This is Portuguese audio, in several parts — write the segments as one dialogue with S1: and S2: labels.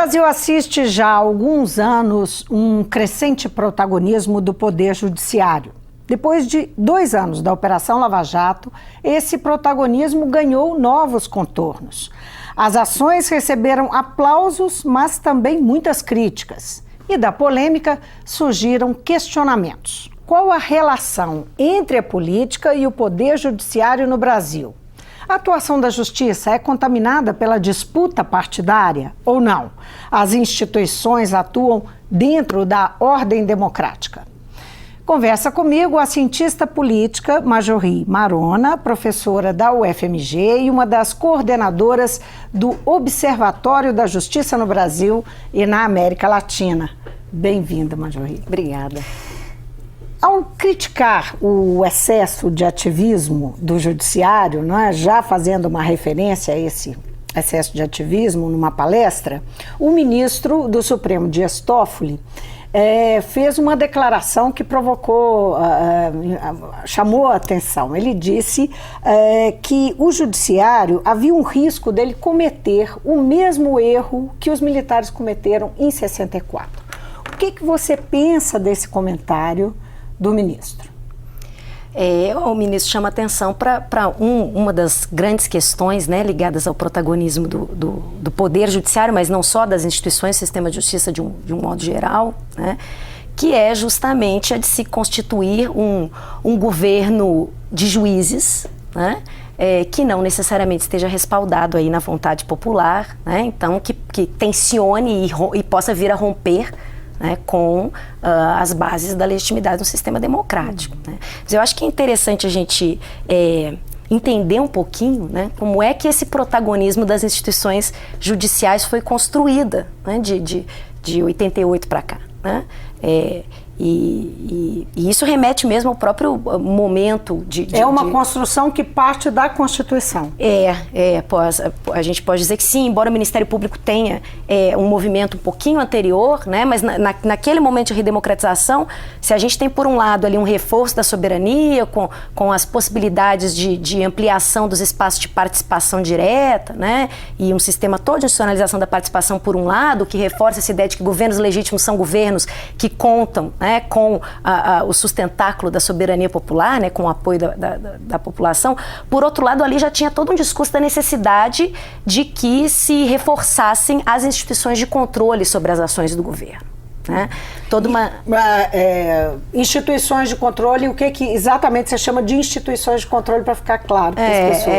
S1: Brasil assiste já há alguns anos um crescente protagonismo do Poder Judiciário. Depois de 2 anos da Operação Lava Jato, esse protagonismo ganhou novos contornos. As ações receberam aplausos, mas também muitas críticas. E da polêmica surgiram questionamentos. Qual a relação entre a política e o Poder Judiciário no Brasil? A atuação da Justiça é contaminada pela disputa partidária ou não? As instituições atuam dentro da ordem democrática? Conversa comigo a cientista política Marjorie Marona, professora da UFMG e uma das coordenadoras do Observatório da Justiça no Brasil e na América Latina. Bem-vinda, Marjorie.
S2: Obrigada.
S1: Ao criticar o excesso de ativismo do judiciário, já fazendo uma referência a esse excesso de ativismo numa palestra, o ministro do Supremo, Dias Toffoli, fez uma declaração que chamou a atenção. Ele disse que o judiciário havia um risco dele cometer o mesmo erro que os militares cometeram em 64. O que você pensa desse comentário do ministro?
S2: O ministro chama atenção para uma das grandes questões, né, ligadas ao protagonismo do Poder Judiciário, mas não só das instituições do sistema de justiça de um modo geral, né, que é justamente a de se constituir um governo de juízes, né, que não necessariamente esteja respaldado aí na vontade popular, né, então que tensione e possa vir a romper, né, com as bases da legitimidade do sistema democrático. Né? Mas eu acho que é interessante a gente entender um pouquinho, né, como é que esse protagonismo das instituições judiciais foi construída, né, de 88 para cá. Né? E isso remete mesmo ao próprio momento
S1: uma construção que parte da Constituição.
S2: A gente pode dizer que sim, embora o Ministério Público tenha um movimento um pouquinho anterior, né, mas naquele momento de redemocratização, se a gente tem por um lado ali um reforço da soberania, com as possibilidades de ampliação dos espaços de participação direta, né, e um sistema todo de institucionalização da participação por um lado, que reforça essa ideia de que governos legítimos são governos que contam, né, com o sustentáculo da soberania popular, né, com o apoio da população. Por outro lado, ali já tinha todo um discurso da necessidade de que se reforçassem as instituições de controle sobre as ações do governo. Né?
S1: Instituições de controle, o que exatamente você chama de instituições de controle, para ficar claro para as pessoas?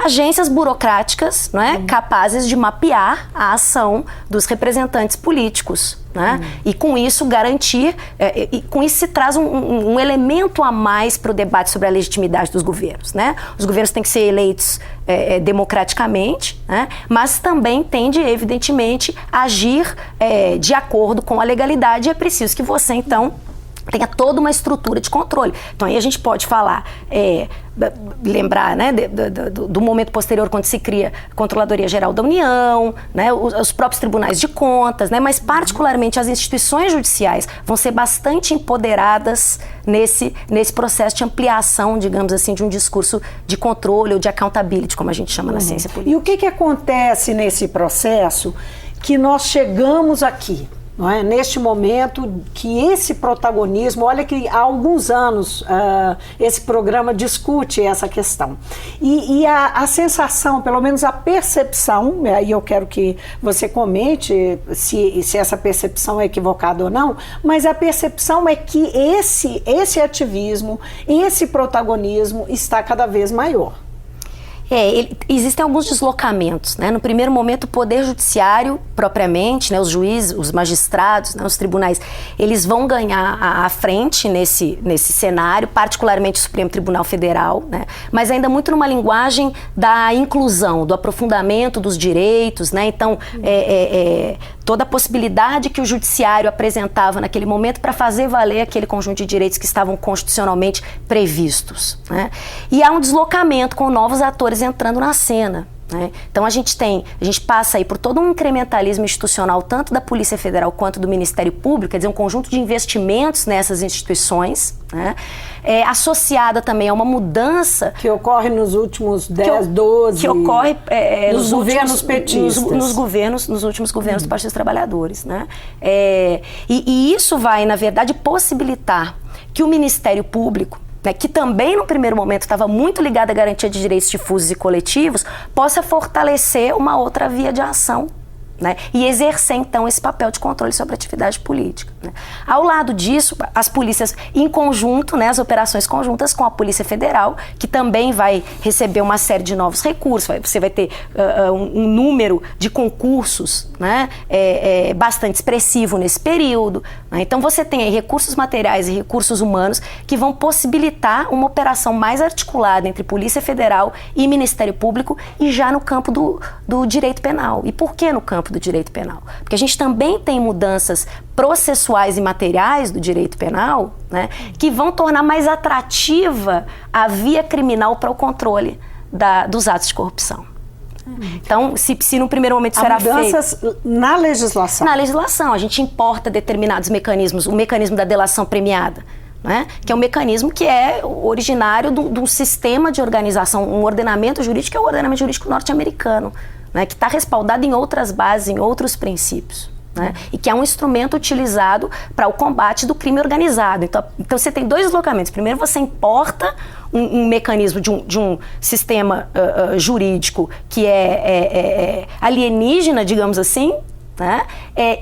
S2: Agências burocráticas, né, capazes de mapear a ação dos representantes políticos. Né? E com isso garantir, e com isso se traz um elemento a mais para o debate sobre a legitimidade dos governos. Né? Os governos têm que ser eleitos democraticamente, né? Mas também tem de, evidentemente, agir de acordo com a legalidade, e é preciso que você, então, tenha toda uma estrutura de controle. Então aí a gente pode falar, lembrar, né, do momento posterior, quando se cria a Controladoria Geral da União, né, os próprios tribunais de contas, né, mas particularmente as instituições judiciais vão ser bastante empoderadas nesse processo de ampliação, digamos assim, de um discurso de controle ou de accountability, como a gente chama na ciência política.
S1: E o que acontece nesse processo que nós chegamos aqui? Não é? Neste momento que esse protagonismo, olha que há alguns anos esse programa discute essa questão. E a sensação, pelo menos a percepção, aí eu quero que você comente se essa percepção é equivocada ou não, mas a percepção é que esse ativismo, esse protagonismo está cada vez maior.
S2: Existem alguns deslocamentos, né? No primeiro momento, o Poder Judiciário, propriamente, né, os juízes, os magistrados, né, os tribunais, eles vão ganhar à frente nesse cenário, particularmente o Supremo Tribunal Federal, né? Mas ainda muito numa linguagem da inclusão, do aprofundamento dos direitos, né? Então, toda a possibilidade que o Judiciário apresentava naquele momento para fazer valer aquele conjunto de direitos que estavam constitucionalmente previstos, né? E há um deslocamento com novos atores entrando na cena. né? Então a gente passa aí por todo um incrementalismo institucional, tanto da Polícia Federal quanto do Ministério Público, quer dizer, um conjunto de investimentos nessas instituições, né? Associada também a uma mudança
S1: que ocorre nos últimos 10, 12...
S2: Que ocorre
S1: nos governos petistas.
S2: Nos últimos governos do Partido dos Trabalhadores, né? E isso vai, na verdade, possibilitar que o Ministério Público, né, que também no primeiro momento estava muito ligado à garantia de direitos difusos e coletivos, possa fortalecer uma outra via de ação, né, e exercer então esse papel de controle sobre a atividade política, né. Ao lado disso, as polícias em conjunto, né, as operações conjuntas com a Polícia Federal, que também vai receber uma série de novos recursos, você vai ter um número de concursos, né, bastante expressivo nesse período, né. Então você tem aí recursos materiais e recursos humanos que vão possibilitar uma operação mais articulada entre Polícia Federal e Ministério Público, e já no campo do direito penal. E por que no campo do direito penal? Porque a gente também tem mudanças processuais e materiais do direito penal, né, que vão tornar mais atrativa a via criminal para o controle dos atos de corrupção. Então, se no primeiro momento isso era feito...
S1: mudanças na legislação.
S2: Na legislação, a gente importa determinados mecanismos, o mecanismo da delação premiada, né, que é um mecanismo que é originário de um sistema de organização, um ordenamento jurídico, que é o ordenamento jurídico norte-americano, né, que está respaldado em outras bases, em outros princípios, né, e que é um instrumento utilizado para o combate do crime organizado. Então você tem dois deslocamentos. Primeiro, você importa um mecanismo de um sistema jurídico que é alienígena, digamos assim, né?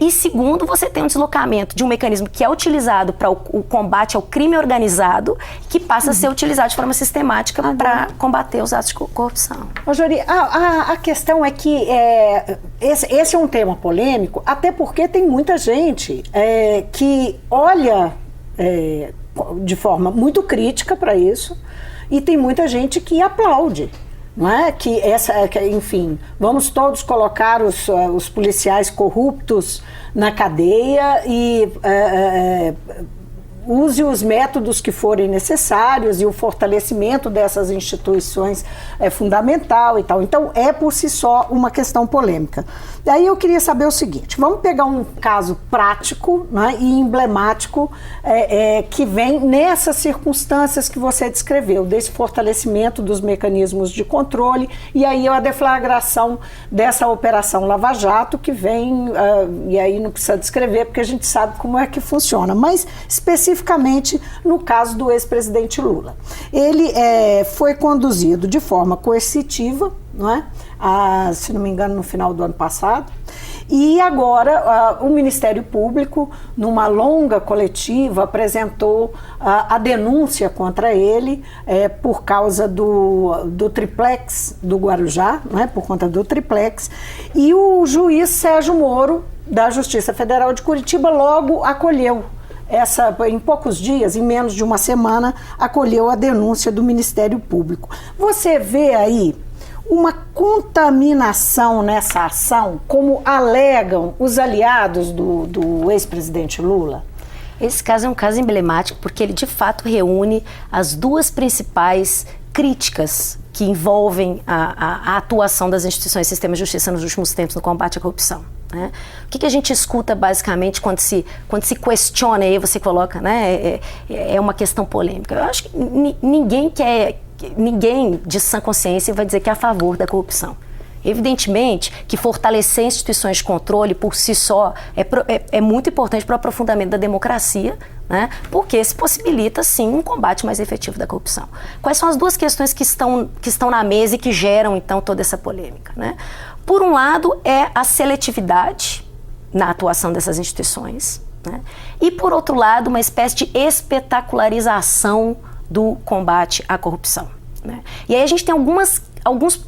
S2: E segundo, você tem um deslocamento de um mecanismo que é utilizado para o combate ao crime organizado, que passa a ser utilizado de forma sistemática para combater os atos de corrupção.
S1: Jori, a questão é que esse é um tema polêmico, até porque tem muita gente que olha de forma muito crítica para isso, e tem muita gente que aplaude. Não é? Enfim, vamos todos colocar os policiais corruptos na cadeia e use os métodos que forem necessários, e o fortalecimento dessas instituições é fundamental e tal. Então, é por si só uma questão polêmica. Daí eu queria saber o seguinte: vamos pegar um caso prático, né, e emblemático que vem nessas circunstâncias que você descreveu, desse fortalecimento dos mecanismos de controle, e aí a deflagração dessa Operação Lava Jato, que vem, e aí não precisa descrever, porque a gente sabe como é que funciona, mas especificamente no caso do ex-presidente Lula. Ele foi conduzido de forma coercitiva, não é? Se não me engano, no final do ano passado. E agora o Ministério Público, numa longa coletiva, apresentou a denúncia contra ele por causa do triplex do Guarujá, não é? Por conta do triplex. E o juiz Sérgio Moro, da Justiça Federal de Curitiba, logo acolheu em poucos dias, em menos de uma semana, acolheu a denúncia do Ministério Público. Você vê aí uma contaminação nessa ação, como alegam os aliados do ex-presidente Lula?
S2: Esse caso é um caso emblemático porque ele de fato reúne as duas principais críticas que envolvem a atuação das instituições do sistema de justiça nos últimos tempos no combate à corrupção, né? O que a gente escuta basicamente quando se questiona, aí você coloca, né, é uma questão polêmica. Eu acho que ninguém de sã consciência vai dizer que é a favor da corrupção. Evidentemente que fortalecer instituições de controle por si só é muito importante para o aprofundamento da democracia, né? Porque se possibilita, sim, um combate mais efetivo da corrupção. Quais são as duas questões que estão na mesa e que geram, então, toda essa polêmica, né? Por um lado, é a seletividade na atuação dessas instituições, né? E, por outro lado, uma espécie de espetacularização do combate à corrupção, né? E aí a gente tem alguns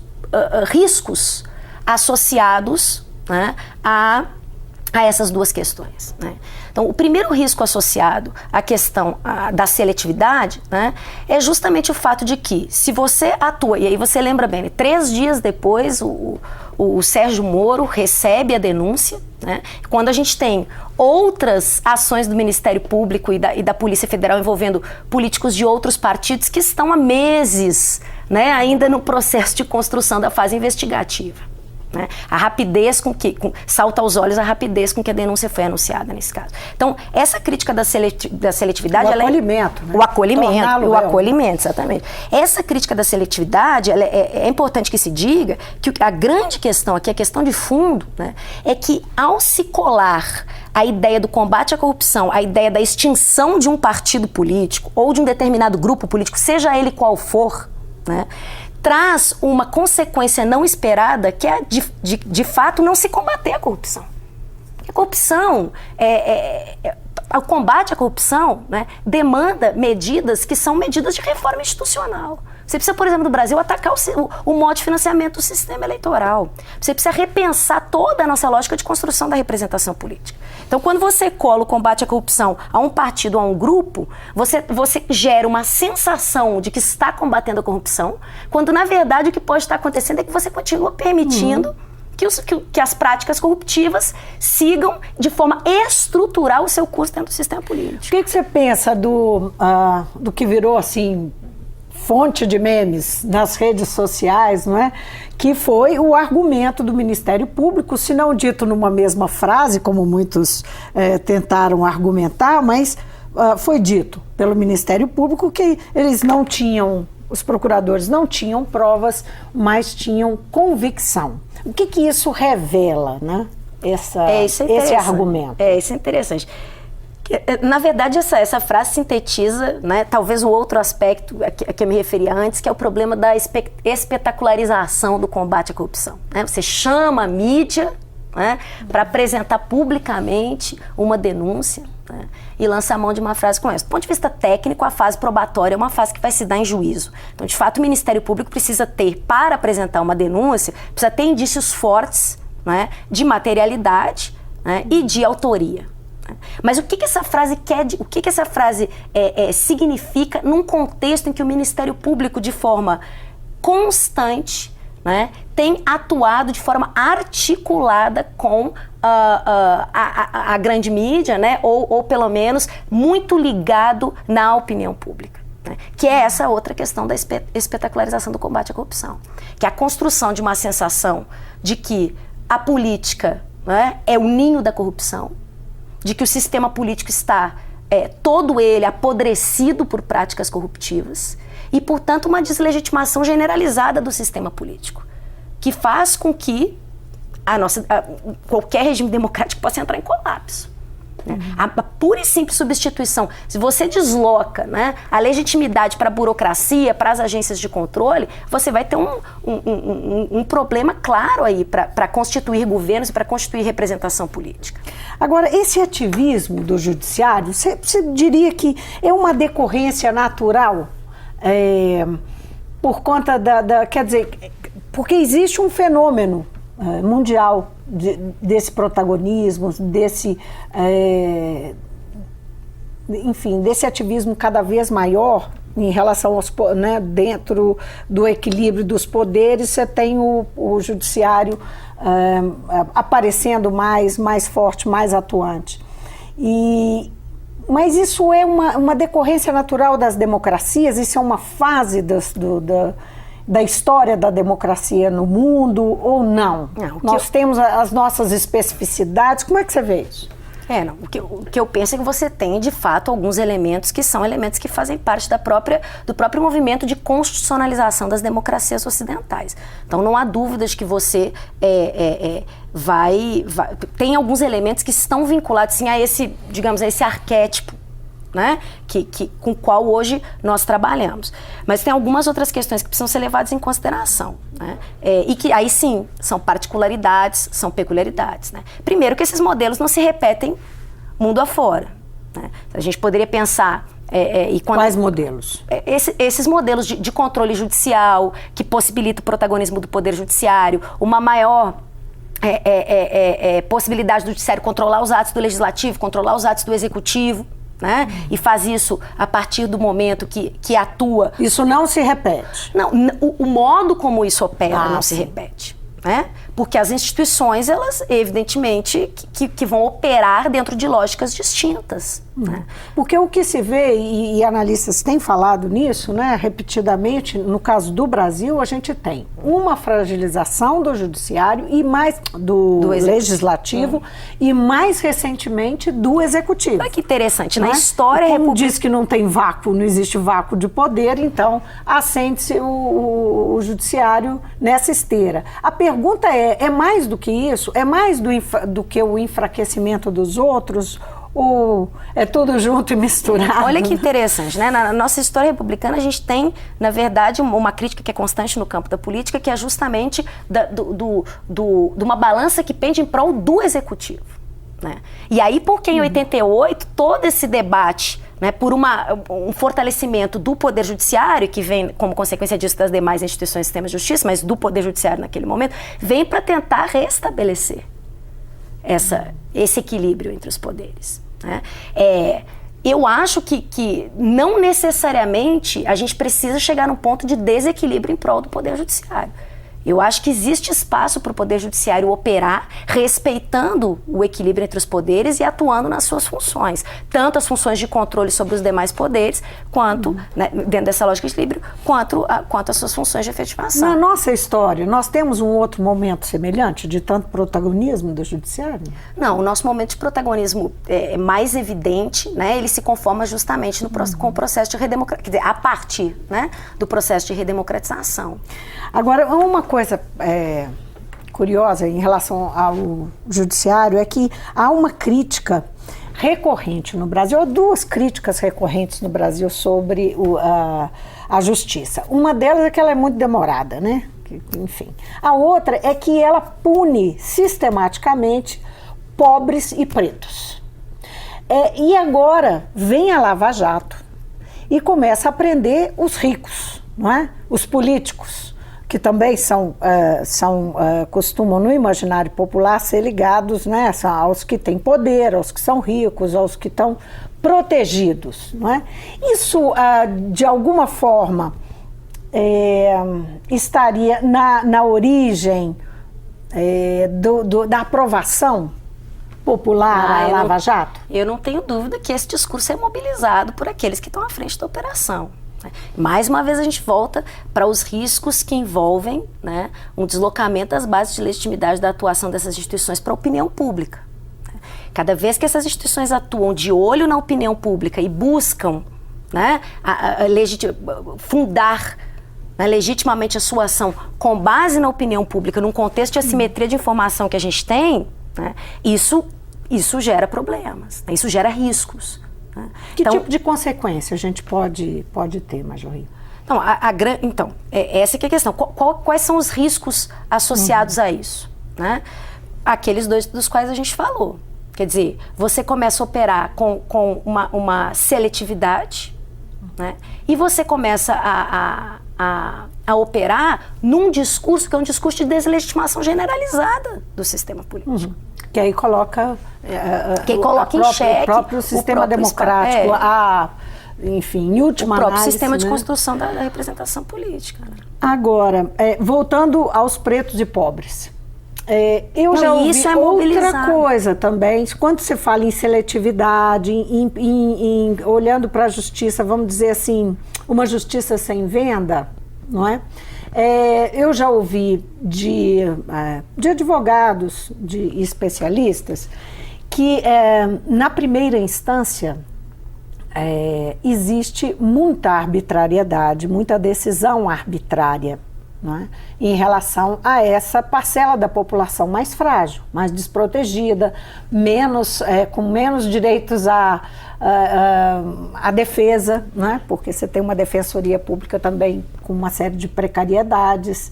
S2: riscos associados, né, a essas duas questões, né? Então, o primeiro risco associado à questão da seletividade, né, é justamente o fato de que, se você atua, e aí você lembra bem, 3 dias depois o Sérgio Moro recebe a denúncia, né, quando a gente tem outras ações do Ministério Público e da Polícia Federal envolvendo políticos de outros partidos que estão há meses né, ainda no processo de construção da fase investigativa. Né? A rapidez salta aos olhos a rapidez com que a denúncia foi anunciada nesse caso. Então, essa crítica da seletividade...
S1: O acolhimento, né?
S2: O acolhimento, exatamente. Essa crítica da seletividade, é importante que se diga que a grande questão aqui, a questão de fundo, né, é que ao se colar a ideia do combate à corrupção, a ideia da extinção de um partido político ou de um determinado grupo político, seja ele qual for, né, traz uma consequência não esperada, que é, de fato, não se combater a corrupção. A corrupção, o combate à corrupção, né, demanda medidas que são medidas de reforma institucional. Você precisa, por exemplo, no Brasil, atacar o modo de financiamento do sistema eleitoral. Você precisa repensar toda a nossa lógica de construção da representação política. Então, quando você cola o combate à corrupção a um partido, a um grupo, você gera uma sensação de que está combatendo a corrupção, quando, na verdade, o que pode estar acontecendo é que você continua permitindo que as práticas corruptivas sigam de forma estrutural o seu curso dentro do sistema político.
S1: O que você pensa do que virou, assim, fonte de memes nas redes sociais, não é? Que foi o argumento do Ministério Público, se não dito numa mesma frase, como muitos tentaram argumentar, mas foi dito pelo Ministério Público que eles não tinham, os procuradores não tinham provas, mas tinham convicção. O que isso revela, né? Esse argumento.
S2: Isso é interessante. Na verdade, essa frase sintetiza, né, talvez o outro aspecto a que eu me referia antes, que é o problema da espetacularização do combate à corrupção. Né? Você chama a mídia, né, para apresentar publicamente uma denúncia, né, e lança a mão de uma frase como essa. Do ponto de vista técnico, a fase probatória é uma fase que vai se dar em juízo. Então, de fato, o Ministério Público precisa ter, para apresentar uma denúncia, precisa ter indícios fortes, né, de materialidade, né, e de autoria. Mas o que essa frase quer, o que essa frase significa num contexto em que o Ministério Público, de forma constante, né, tem atuado de forma articulada com a grande mídia, né, ou pelo menos muito ligado na opinião pública, né, que é essa outra questão da espetacularização do combate à corrupção, que é a construção de uma sensação de que a política, né, é o ninho da corrupção, de que o sistema político está todo ele apodrecido por práticas corruptivas e, portanto, uma deslegitimação generalizada do sistema político, que faz com que qualquer regime democrático possa entrar em colapso. Né? A pura e simples substituição, se você desloca, né, a legitimidade para a burocracia, para as agências de controle, você vai ter um problema claro aí para constituir governos e para constituir representação política.
S1: Agora, esse ativismo do judiciário, você diria que é uma decorrência natural? Por conta quer dizer, porque existe um fenômeno mundial desse protagonismo, desse ativismo cada vez maior em relação aos, né, dentro do equilíbrio dos poderes. Você tem o judiciário aparecendo mais forte, mais atuante. Mas isso é uma decorrência natural das democracias? Isso é uma fase da história da democracia no mundo ou não? Nós temos as nossas especificidades. Como é que você vê isso?
S2: O que eu penso é que você tem, de fato, alguns elementos que são elementos que fazem parte do próprio movimento de constitucionalização das democracias ocidentais. Então, não há dúvidas que você tem alguns elementos que estão vinculados, sim, a esse arquétipo, né, com o qual hoje nós trabalhamos. Mas tem algumas outras questões que precisam ser levadas em consideração, né, e que aí sim são particularidades, são peculiaridades. Né. Primeiro, que esses modelos não se repetem mundo afora. Né. A gente poderia pensar...
S1: Quais modelos?
S2: Esses modelos de controle judicial, que possibilita o protagonismo do poder judiciário, uma maior... possibilidade do judiciário controlar os atos do legislativo, controlar os atos do executivo, né? E faz isso a partir do momento que atua.
S1: Isso não se repete?
S2: Não, o modo como isso opera não se repete. Né? Porque as instituições, elas, evidentemente, que vão operar dentro de lógicas distintas. Né?
S1: Porque o que se vê, e analistas têm falado nisso, né, repetidamente, no caso do Brasil, a gente tem uma fragilização do judiciário e mais do legislativo e mais recentemente do executivo.
S2: Olha que interessante, na
S1: né?
S2: história
S1: Como diz que não tem vácuo, não existe vácuo de poder, então acende-se o judiciário nessa esteira. A pergunta é mais do que isso? É mais do que o enfraquecimento dos outros? Ou é tudo junto e misturado?
S2: Olha que interessante, né? Na nossa história republicana, a gente tem, na verdade, uma crítica que é constante no campo da política, que é justamente de uma balança que pende em prol do executivo. Né? E aí, porque em 88, todo esse debate, né, por um fortalecimento do Poder Judiciário, que vem como consequência disso das demais instituições do sistema de justiça, mas do Poder Judiciário naquele momento, vem para tentar restabelecer esse equilíbrio entre os poderes. Né? Eu acho que não necessariamente a gente precisa chegar num ponto de desequilíbrio em prol do Poder Judiciário. Eu acho que existe espaço para o Poder Judiciário operar respeitando o equilíbrio entre os poderes e atuando nas suas funções. Tanto as funções de controle sobre os demais poderes, quanto, né, dentro dessa lógica de equilíbrio, quanto as suas funções de efetivação.
S1: Na nossa história, nós temos um outro momento semelhante de tanto protagonismo do Judiciário?
S2: Não, o nosso momento de protagonismo é mais evidente, né, ele se conforma justamente com o processo de redemocratização, quer dizer, a partir, né, do processo de redemocratização.
S1: Agora, uma coisa curiosa em relação ao judiciário é que há uma crítica recorrente no Brasil, ou duas críticas recorrentes no Brasil sobre a justiça. Uma delas é que ela é muito demorada, né? Enfim. A outra é que ela pune sistematicamente pobres e pretos. E agora vem a Lava Jato e começa a prender os ricos, não é? Os políticos, que também costumam no imaginário popular ser ligados, né, aos que têm poder, aos que são ricos, aos que estão protegidos. Não é? Isso, de alguma forma, estaria na origem da aprovação popular à Lava Jato?
S2: Eu não tenho dúvida que esse discurso é mobilizado por aqueles que estão à frente da operação. Mais uma vez a gente volta para os riscos que envolvem, né, um deslocamento das bases de legitimidade da atuação dessas instituições para a opinião pública. Cada vez que essas instituições atuam de olho na opinião pública e buscam, né, fundar, né, legitimamente a sua ação com base na opinião pública, num contexto de assimetria de informação que a gente tem, né, isso gera problemas, né, isso gera riscos.
S1: Que tipo de consequência a gente pode ter, Major Rio?
S2: Então, essa que é a questão. Quais são os riscos associados a isso? Né? Aqueles dois dos quais a gente falou. Quer dizer, você começa a operar com uma seletividade, né? E você começa a operar num discurso que é um discurso de deslegitimação generalizada do sistema político.
S1: Que aí coloca
S2: em xeque
S1: o próprio sistema democrático, enfim, em última análise,
S2: o próprio sistema de
S1: né,
S2: construção da representação política. Né?
S1: Agora, voltando aos pretos e pobres, eu já ouvi
S2: isso
S1: outra coisa também, quando você fala em seletividade, olhando para a justiça, vamos dizer assim, uma justiça sem venda, não é? Eu já ouvi de advogados, de especialistas, que na primeira instância existe muita arbitrariedade, muita decisão arbitrária, não é? Em relação a essa parcela da população mais frágil, mais desprotegida, com menos direitos à defesa, não é? Porque você tem uma defensoria pública também com uma série de precariedades,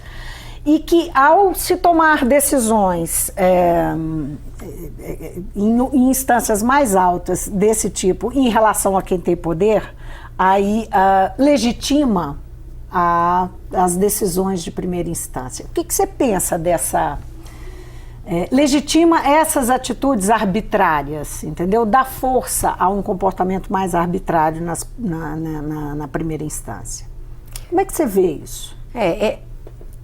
S1: e que ao se tomar decisões em instâncias mais altas desse tipo em relação a quem tem poder, aí legitima as decisões de primeira instância. O que você pensa dessa... legitima essas atitudes arbitrárias, entendeu? Dá força a um comportamento mais arbitrário na primeira instância. Como é que você vê isso?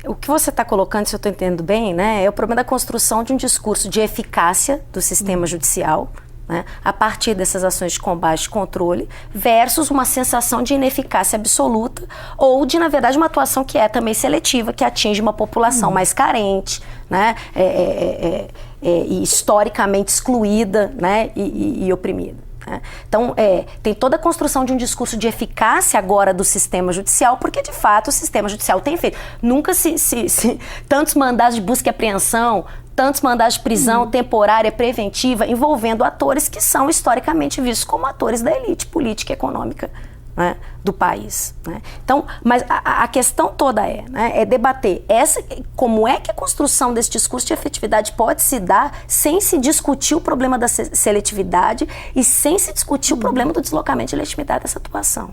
S2: O que você está colocando, se eu estou entendendo bem, né, é o problema da construção de um discurso de eficácia do sistema judicial, né, a partir dessas ações de combate e controle, versus uma sensação de ineficácia absoluta ou de, na verdade, uma atuação que é também seletiva, que atinge uma população mais carente, né, e historicamente excluída, né, e oprimida. Então, tem toda a construção de um discurso de eficácia agora do sistema judicial, porque, de fato, o sistema judicial tem feito. Nunca tantos mandados de busca e apreensão, tantos mandados de prisão temporária, preventiva, envolvendo atores que são historicamente vistos como atores da elite política e econômica, né, do país. Né? Então, mas a questão toda é debater como é que a construção desse discurso de efetividade pode se dar sem se discutir o problema da seletividade e sem se discutir o problema do deslocamento de legitimidade dessa atuação.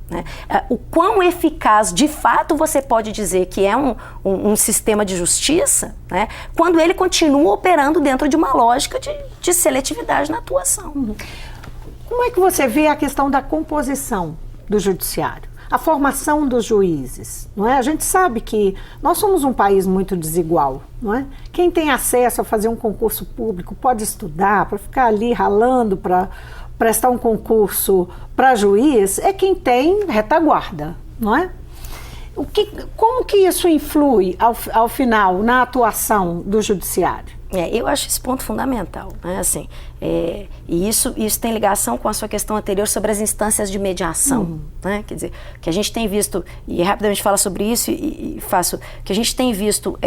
S2: Né? O quão eficaz, de fato, você pode dizer que é um sistema de justiça, né, quando ele continua operando dentro de uma lógica de seletividade na atuação.
S1: Como é que você vê a questão da composição do judiciário? A formação dos juízes, não é? A gente sabe que nós somos um país muito desigual, não é? Quem tem acesso a fazer um concurso público pode estudar, para ficar ali ralando para prestar um concurso para juiz, é quem tem retaguarda, não é? Como que isso influi, ao final, na atuação do judiciário?
S2: Eu acho esse ponto fundamental, né? Assim, e isso tem ligação com a sua questão anterior sobre as instâncias de mediação, né? Quer dizer, que a gente tem visto, e rapidamente falo sobre isso e faço, que a gente tem visto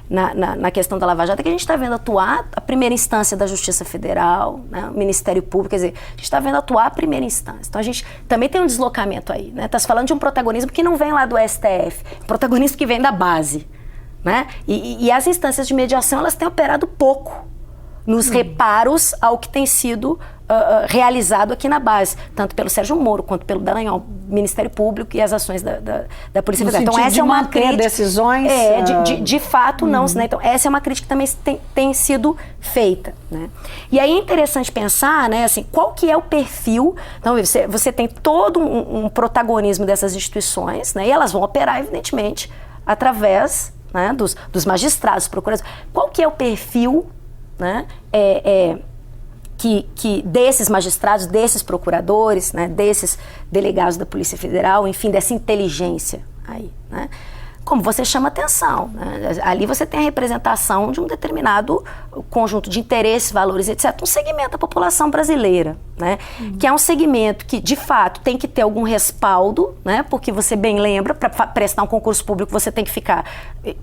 S2: na questão da Lava Jato, é que a gente está vendo atuar a primeira instância da Justiça Federal, né? O Ministério Público, quer dizer, a gente está vendo atuar a primeira instância. Então a gente também tem um deslocamento aí, né? Está se falando de um protagonismo que não vem lá do STF, um protagonismo que vem da base. Né? E as instâncias de mediação, elas têm operado pouco nos reparos ao que tem sido realizado aqui na base, tanto pelo Sérgio Moro quanto pelo Dallagnol, Ministério Público e as ações da Polícia Federal. Então essa é uma crítica,
S1: decisões
S2: de fato não, né? Então essa é uma crítica que também tem sido feita, né? E aí é interessante pensar, né, assim, qual que é o perfil. Então você tem todo um protagonismo dessas instituições, né? E elas vão operar, evidentemente, através, né, dos magistrados, procuradores. Qual que é o perfil, né, que desses magistrados, desses procuradores, né, desses delegados da Polícia Federal, enfim, dessa inteligência aí, né? Como você chama atenção, né? Ali você tem a representação de um determinado conjunto de interesses, valores, etc., um segmento da população brasileira, né? Que é um segmento que, de fato, tem que ter algum respaldo, né? Porque você bem lembra, para prestar um concurso público, você tem que ficar,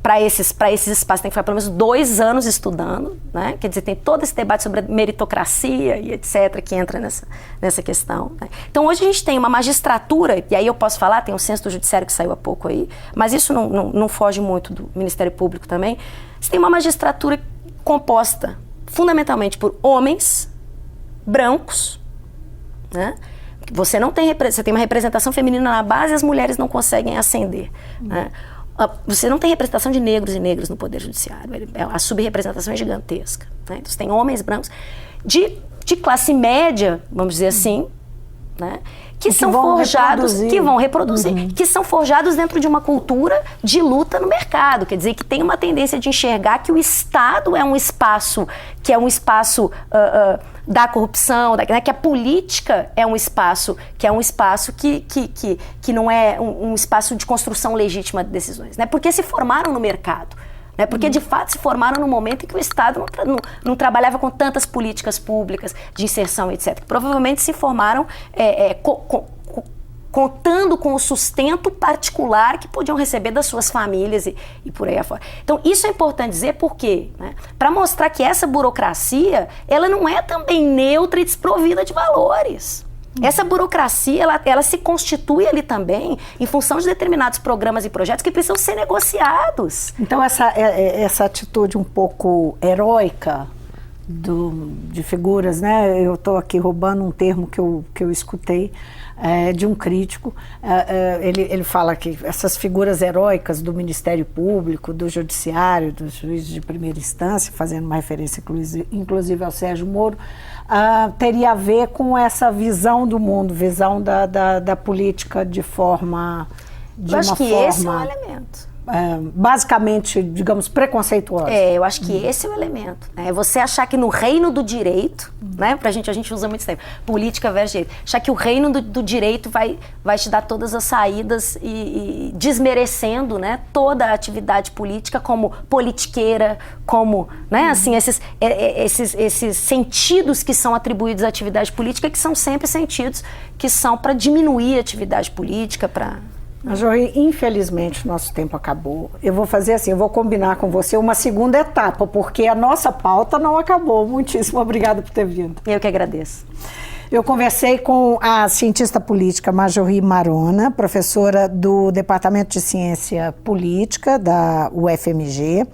S2: para esses espaços, tem que ficar pelo menos 2 anos estudando, né? Quer dizer, tem todo esse debate sobre a meritocracia e etc., que entra nessa questão, né? Então, hoje a gente tem uma magistratura, e aí eu posso falar, tem um censo do judiciário que saiu há pouco aí, mas isso não foge muito do Ministério Público também. Você tem uma magistratura composta fundamentalmente por homens brancos, né? Você tem uma representação feminina na base e as mulheres não conseguem ascender, né? Você não tem representação de negros e negras no Poder Judiciário. A subrepresentação é gigantesca, né? Então você tem homens brancos de classe média, vamos dizer assim, né? Que são forjados, que vão reproduzir, que são forjados dentro de uma cultura de luta no mercado, quer dizer, que tem uma tendência de enxergar que o Estado é um espaço, que é um espaço da corrupção, né, que a política é um espaço, que não é um espaço de construção legítima de decisões, né, porque se formaram no mercado. Né, porque, de fato, se formaram no momento em que o Estado não trabalhava com tantas políticas públicas de inserção, etc. Provavelmente se formaram contando com o sustento particular que podiam receber das suas famílias e por aí afora. Então, isso é importante dizer porque, né, para mostrar que essa burocracia, ela não é também neutra e desprovida de valores. Essa burocracia, ela se constitui ali também em função de determinados programas e projetos que precisam ser negociados.
S1: Então, essa atitude um pouco heróica de figuras, né? Eu estou aqui roubando um termo que eu escutei de um crítico. Ele fala que essas figuras heróicas do Ministério Público, do Judiciário, dos juízes de primeira instância, fazendo uma referência inclusive ao Sérgio Moro, teria a ver com essa visão do mundo, visão da política de forma...
S2: Eu acho que esse é um elemento.
S1: basicamente, digamos, preconceituosa.
S2: Eu acho que esse é o elemento. É você achar que no reino do direito, né, a gente usa muito tempo, política versus direito, achar que o reino do direito vai te dar todas as saídas e desmerecendo, né, toda a atividade política como politiqueira, como, né, assim, esses sentidos que são atribuídos à atividade política, que são sempre sentidos que são para diminuir a atividade política, para...
S1: Marjorie, infelizmente o nosso tempo acabou. Eu vou fazer assim, eu vou combinar com você uma segunda etapa, porque a nossa pauta não acabou. Muitíssimo obrigada por ter vindo.
S2: Eu que agradeço.
S1: Eu conversei com a cientista política Marjorie Marona, professora do Departamento de Ciência Política da UFMG.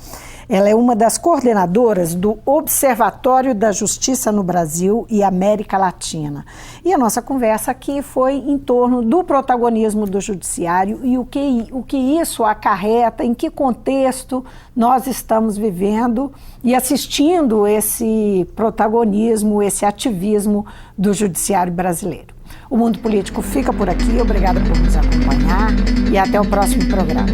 S1: Ela é uma das coordenadoras do Observatório da Justiça no Brasil e América Latina. E a nossa conversa aqui foi em torno do protagonismo do judiciário e o que isso acarreta, em que contexto nós estamos vivendo e assistindo esse protagonismo, esse ativismo do judiciário brasileiro. O Mundo Político fica por aqui. Obrigada por nos acompanhar e até o próximo programa.